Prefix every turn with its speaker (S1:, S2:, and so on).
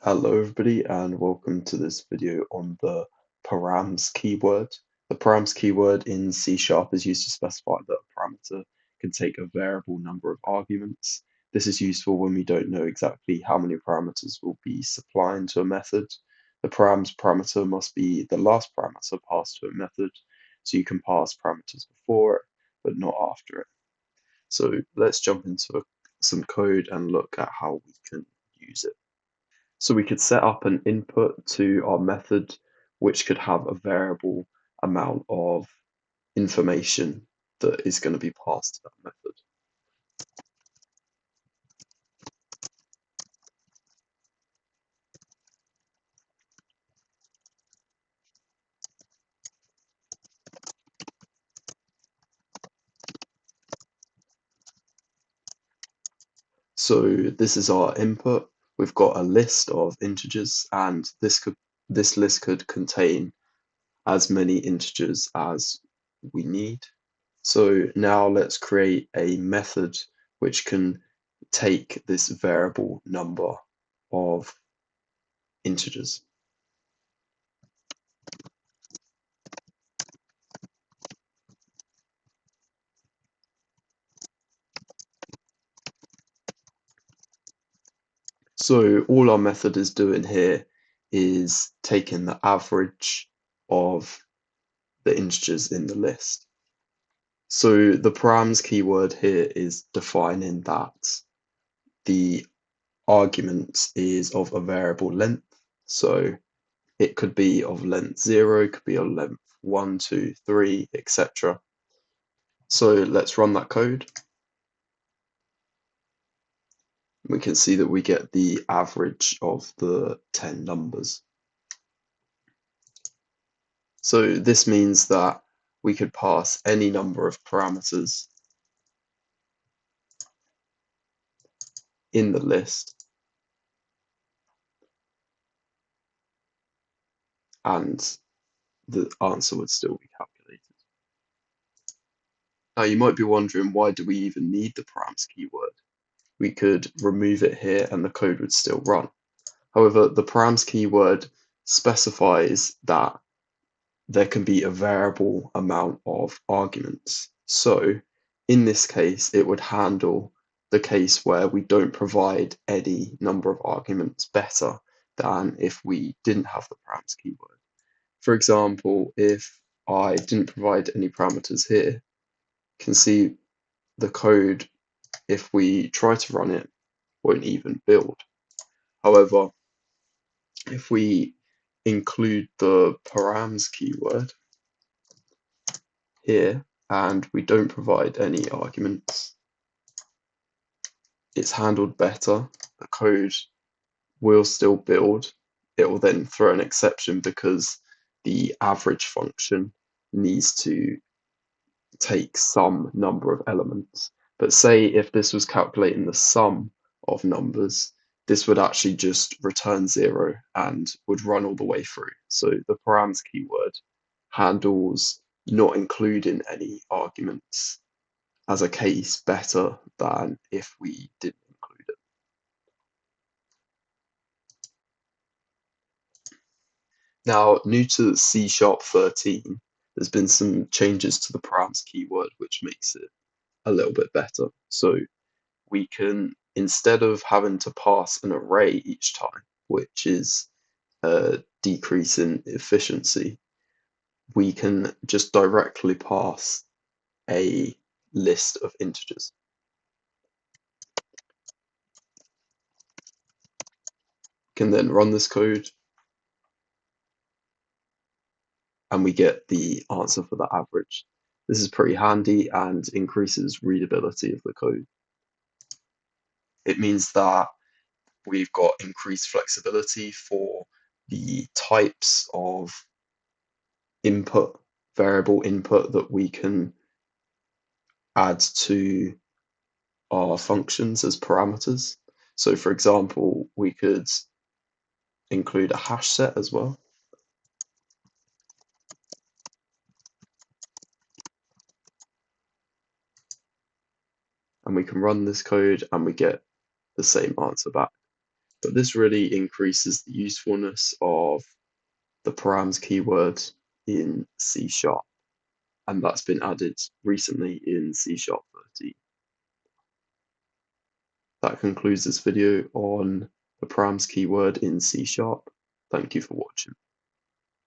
S1: Hello everybody and welcome to this video on the params keyword. The params keyword in C# is used to specify that a parameter can take a variable number of arguments. This is useful when we don't know exactly how many parameters we'll be supplying to a method. The params parameter must be the last parameter passed to a method, so you can pass parameters before it but not after it. So let's jump into some code and look at how we can use it. So we could set up an input to our method, which could have a variable amount of information that is going to be passed to that method. So this is our input. We've got a list of integers, and this list could contain as many integers as we need. So now let's create a method which can take this variable number of integers. So all our method is doing here is taking the average of the integers in the list. So the params keyword here is defining that the argument is of a variable length. So it could be of length 0, it could be of length 1, 2, 3, etc. So let's run that code. We can see that we get the average of the 10 numbers. So this means that we could pass any number of parameters in the list and the answer would still be calculated. Now you might be wondering, why do we even need the params keyword? We could remove it here and the code would still run. However, the params keyword specifies that there can be a variable amount of arguments. So in this case, it would handle the case where we don't provide any number of arguments better than if we didn't have the params keyword. For example, if I didn't provide any parameters here, you can see the code, if we try to run it, won't even build. However, if we include the params keyword here and we don't provide any arguments, it's handled better. The code will still build. It will then throw an exception because the average function needs to take some number of elements. But say if this was calculating the sum of numbers, this would actually just return 0 and would run all the way through. So the params keyword handles not including any arguments as a case better than if we didn't include it. Now, new to C# 13, there's been some changes to the params keyword which makes it a little bit better. So we can, instead of having to pass an array each time, which is a decrease in efficiency, we can just directly pass a list of integers. Can then run this code and we get the answer for the average. This is pretty handy and increases readability of the code. It means that we've got increased flexibility for the types of input, variable input that we can add to our functions as parameters. So for example, we could include a hash set as well. And we can run this code and we get the same answer back. But this really increases the usefulness of the params keyword in C#, and that's been added recently in C#13. That concludes this video on the params keyword in C#. Thank you for watching.